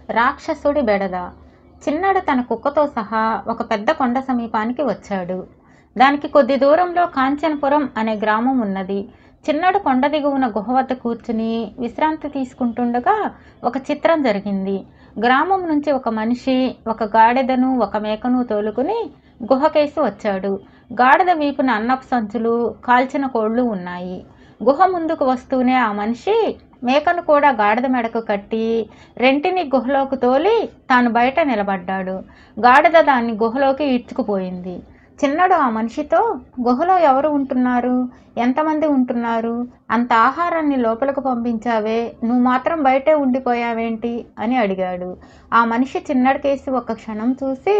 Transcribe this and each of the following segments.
రాక్షసుడి బెడద. చిన్నడు తన కుక్కతో సహా ఒక పెద్ద కొండ సమీపానికి వచ్చాడు. దానికి కొద్ది దూరంలో కాంచనపురం అనే గ్రామం ఉన్నది. చిన్నడు కొండ దిగువన గుహ వద్ద కూర్చుని విశ్రాంతి తీసుకుంటుండగా ఒక చిత్రం జరిగింది. గ్రామం నుంచి ఒక మనిషి ఒక గాడిదను ఒక మేకను తోలుకుని గుహకేసి వచ్చాడు. గాడిద వీపున అన్నపు సంచులు, కాల్చిన కోళ్లు ఉన్నాయి. గుహ ముందుకు వస్తూనే ఆ మనిషి మేకను కూడా గాడిద మెడకు కట్టి రెంటిని గుహలోకి తోలి తాను బయట నిలబడ్డాడు. గాడిద దాన్ని గుహలోకి ఈడ్చుకుపోయింది. చిన్నడు ఆ మనిషితో, గుహలో ఎవరు ఉంటున్నారు, ఎంతమంది ఉంటున్నారు, అంత ఆహారాన్ని లోపలికి పంపించావే, నువ్వు మాత్రం బయటే ఉండిపోయావేంటి అని అడిగాడు. ఆ మనిషి చిన్నడికేసి ఒక క్షణం చూసి,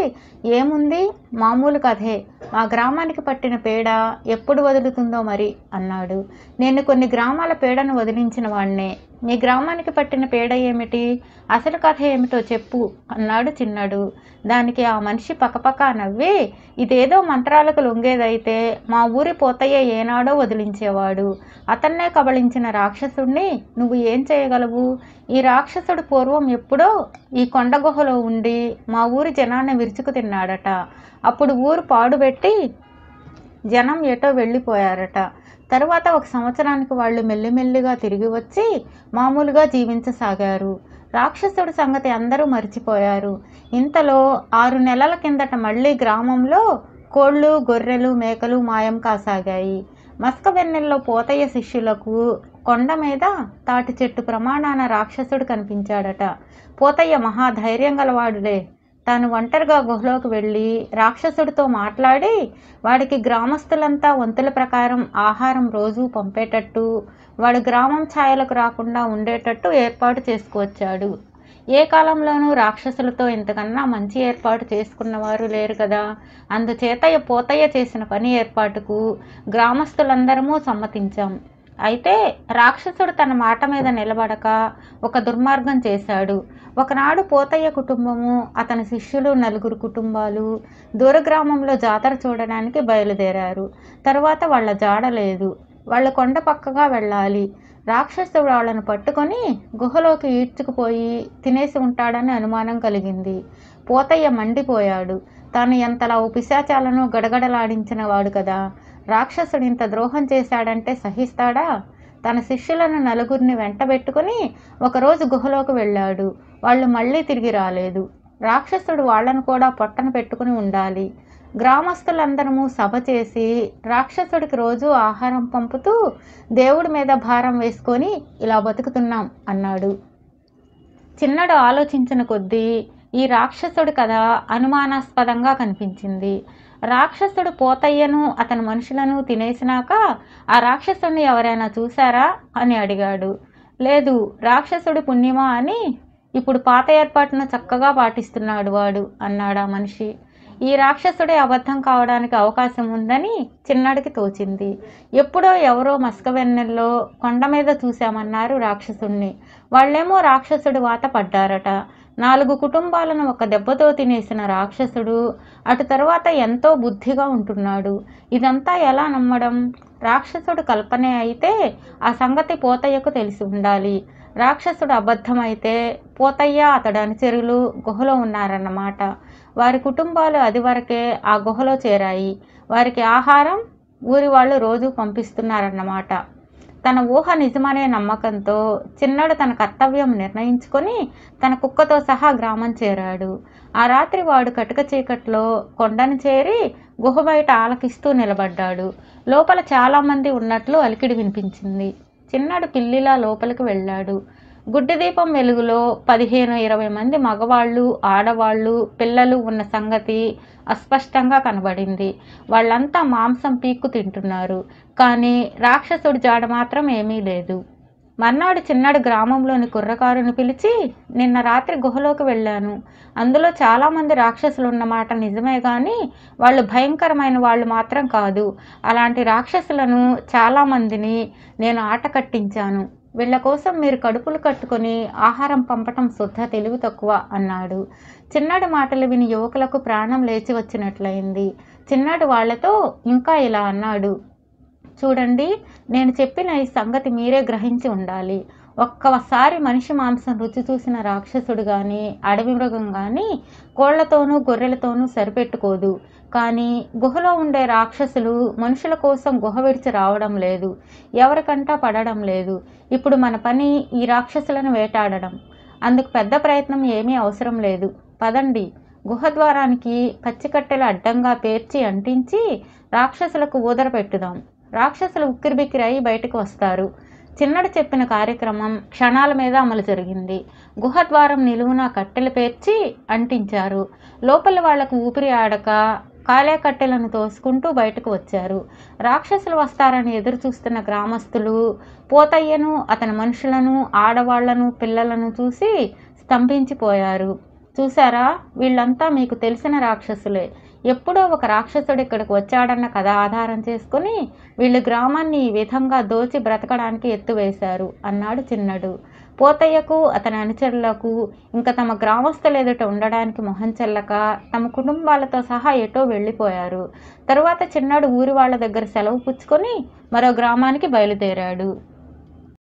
ఏముంది, మామూలు కథే, మా గ్రామానికి పట్టిన పీడ ఎప్పుడు వదులుతుందో మరి అన్నాడు. నేను కొన్ని గ్రామాల పీడను వదిలించిన వాణ్ణే, మీ గ్రామానికి పట్టిన పీడ ఏమిటి, అసలు కథ ఏమిటో చెప్పు అన్నాడు చిన్నడు. దానికి ఆ మనిషి పకపకా నవ్వి, ఇదేదో మంత్రాలకు లొంగేదైతే మా ఊరి పోతయ్య ఏనాడో వదిలించేవాడు. అతన్నే కబళించిన రాక్షసుడిని నువ్వు ఏం చేయగలవు? ఈ రాక్షసుడు పూర్వం ఎప్పుడో ఈ కొండ గుహలో ఉండి మా ఊరి జనాన్ని విరుచుకు తిన్నాడట. అప్పుడు ఊరు పాడుపెట్టి జనం ఎటో వెళ్ళిపోయారట. తరువాత ఒక సంవత్సరానికి వాళ్ళు మెల్లిమెల్లిగా తిరిగి వచ్చి మామూలుగా జీవించసాగారు. రాక్షసుడి సంగతి అందరూ మర్చిపోయారు. ఇంతలో 6 నెలల కిందట మళ్ళీ గ్రామంలో కోళ్ళు, గొర్రెలు, మేకలు మాయం కాసాగాయి. మస్క వెన్నెల్లో పోతయ్య శిష్యులకు కొండ మీద తాటి చెట్టు ప్రమాణాన రాక్షసుడు కనిపించాడట. పోతయ్య మహాధైర్యం గలవాడులే. తాను ఒంటరిగా గుహలోకి వెళ్ళి రాక్షసుడితో మాట్లాడి వాడికి గ్రామస్తులంతా వంతుల ప్రకారం ఆహారం రోజు పంపేటట్టు, వాడు గ్రామం ఛాయలకు రాకుండా ఉండేటట్టు ఏర్పాటు చేసుకువచ్చాడు. ఏ కాలంలోనూ రాక్షసులతో ఇంతకన్నా మంచి ఏర్పాటు చేసుకున్నవారు లేరు కదా. అందుచేత పోతయ్య చేసిన పని ఏర్పాటుకు గ్రామస్తులందరము సమ్మతించాం. అయితే రాక్షసుడు తన మాట మీద నిలబడక ఒక దుర్మార్గం చేశాడు. ఒకనాడు పోతయ్య కుటుంబము, అతని శిష్యులు 4 కుటుంబాలు దూరగ్రామంలో జాతర చూడడానికి బయలుదేరారు. తరువాత వాళ్ళ జాడ లేదు. వాళ్ళ కొండ పక్కగా వెళ్ళాలి. రాక్షసుడు వాళ్ళను పట్టుకొని గుహలోకి ఈడ్చుకుపోయి తినేసి ఉంటాడని అనుమానం కలిగింది. పోతయ్య మండిపోయాడు. తాను ఎంతలా పిశాచాలను గడగడలాడించిన వాడు కదా. రాక్షసుడు ఇంత ద్రోహం చేశాడంటే సహిస్తాడా? తన శిష్యులను 4 వెంటబెట్టుకుని ఒకరోజు గుహలోకి వెళ్ళాడు. వాళ్ళు మళ్ళీ తిరిగి రాలేదు. రాక్షసుడు వాళ్లను కూడా పొట్టన పెట్టుకుని ఉండాలి. గ్రామస్తులందరము సభ చేసి రాక్షసుడికి రోజు ఆహారం పంపుతూ దేవుడి మీద భారం వేసుకొని ఇలా బతుకుతున్నాం అన్నాడు. చిన్నడు ఆలోచించిన కొద్దీ ఈ రాక్షసుడి కథ అనుమానాస్పదంగా కనిపించింది. రాక్షసుడు పోతయ్యను అతని మనుషులను తినేసినాక ఆ రాక్షసుడిని ఎవరైనా చూశారా అని అడిగాడు. లేదు, రాక్షసుడి పుణ్యమా అని ఇప్పుడు పాత ఏర్పాటును చక్కగా పాటిస్తున్నాడు వాడు అన్నాడు ఆ మనిషి. ఈ రాక్షసుడే అబద్ధం కావడానికి అవకాశం ఉందని చిన్నడికి తోచింది. ఎప్పుడో ఎవరో మస్క వెన్నెల్లో కొండ మీద చూశామన్నారు రాక్షసుడిని. వాళ్ళేమో రాక్షసుడి వాత పడ్డారట. 4 కుటుంబాలను ఒక దెబ్బతో తినేసిన రాక్షసుడు అటు తర్వాత ఎంతో బుద్ధిగా ఉంటున్నాడు. ఇదంతా ఎలా నమ్మడం? రాక్షసుడు కల్పనే అయితే ఆ సంగతి పోతయ్యకు తెలిసి ఉండాలి. రాక్షసుడు అబద్ధమైతే పోతయ్య, అతడి అనుచరులు గుహలో ఉన్నారన్నమాట. వారి కుటుంబాలు అది వరకే ఆ గుహలో చేరాయి. వారికి ఆహారం ఊరి వాళ్ళు రోజు పంపిస్తున్నారన్నమాట. తన ఊహ నిజమనే నమ్మకంతో చిన్నడు తన కర్తవ్యం నిర్ణయించుకొని తన కుక్కతో సహా గ్రామం చేరాడు. ఆ రాత్రి వాడు కటిక చీకట్లో కొండను చేరి గుహ బయట ఆలకిస్తూ నిలబడ్డాడు. లోపల చాలామంది ఉన్నట్లు అలికిడి వినిపించింది. చిన్నడు పిల్లిలా లోపలికి వెళ్ళాడు. గుడ్డి దీపం వెలుగులో 15-20 మంది మగవాళ్ళు, ఆడవాళ్ళు, పిల్లలు ఉన్న సంగతి అస్పష్టంగా కనబడింది. వాళ్ళంతా మాంసం పీక్కు తింటున్నారు. కానీ రాక్షసుడి జాడ మాత్రం ఏమీ లేదు. మర్నాడు చిన్నడు గ్రామంలోని కుర్రకారుని పిలిచి, నిన్న రాత్రి గుహలోకి వెళ్ళాను. అందులో చాలామంది రాక్షసులు ఉన్నమాట నిజమే, కానీ వాళ్ళు భయంకరమైన వాళ్ళు మాత్రం కాదు. అలాంటి రాక్షసులను చాలామందిని నేను ఆట కట్టించాను. వీళ్ళ కోసం మీరు కడుపులు కట్టుకొని ఆహారం పంపటం శుద్ధ తెలివి తక్కువ అన్నాడు. చిన్నడి మాటలు విని యువకులకు ప్రాణం లేచి వచ్చినట్లయింది. చిన్నడు వాళ్లతో ఇంకా ఇలా అన్నాడు, చూడండి, నేను చెప్పిన ఈ సంగతి మీరే గ్రహించి ఉండాలి. ఒక్కసారి మనిషి మాంసం రుచి చూసిన రాక్షసుడు గాని, అడవి మృగం గాని కోళ్లతోనూ, గొర్రెలతోనూ సరిపెట్టుకోదు. కానీ గుహలో ఉండే రాక్షసులు మనుషుల కోసం గుహ విడిచి రావడం లేదు. ఎవరికంటా పడడం లేదు. ఇప్పుడు మన పని ఈ రాక్షసులను వేటాడడం. అందుకు పెద్ద ప్రయత్నం ఏమీ అవసరం లేదు. పదండి, గుహ ద్వారానికి పచ్చికట్టెలు అడ్డంగా పేర్చి అంటించి రాక్షసులకు ఊదర పెట్టుదాం. రాక్షసులు ఉక్కిరిబిక్కిరై బయటకు వస్తారు. చిన్నడు చెప్పిన కార్యక్రమం క్షణాల మీద అమలు జరిగింది. గుహ ద్వారం నిలువున కట్టెలు పేర్చి అంటించారు. లోపలి వాళ్లకు ఊపిరి ఆడక కాలే కట్టెలను తోసుకుంటూ బయటకు వచ్చారు. రాక్షసులు వస్తారని ఎదురు చూస్తున్న గ్రామస్తులు పోతయ్యను, అతని మనుషులను, ఆడవాళ్లను, పిల్లలను చూసి స్తంభించిపోయారు. చూసారా, వీళ్ళంతా మీకు తెలిసిన రాక్షసులే. ఎప్పుడో ఒక రాక్షసుడు ఇక్కడికి వచ్చాడన్న కథ ఆధారం చేసుకుని వీళ్ళు గ్రామాన్ని ఈ విధంగా దోచి బ్రతకడానికి ఎత్తువేశారు అన్నాడు చిన్నడు. పోతయ్యకు, అతని అనుచరులకు ఇంకా తమ గ్రామస్తులు ఎదుట ఉండడానికి మొహం చెల్లక తమ కుటుంబాలతో సహా ఎటో వెళ్ళిపోయారు. తరువాత చిన్నడు ఊరి వాళ్ళ దగ్గర సెలవు పుచ్చుకొని మరో గ్రామానికి బయలుదేరాడు.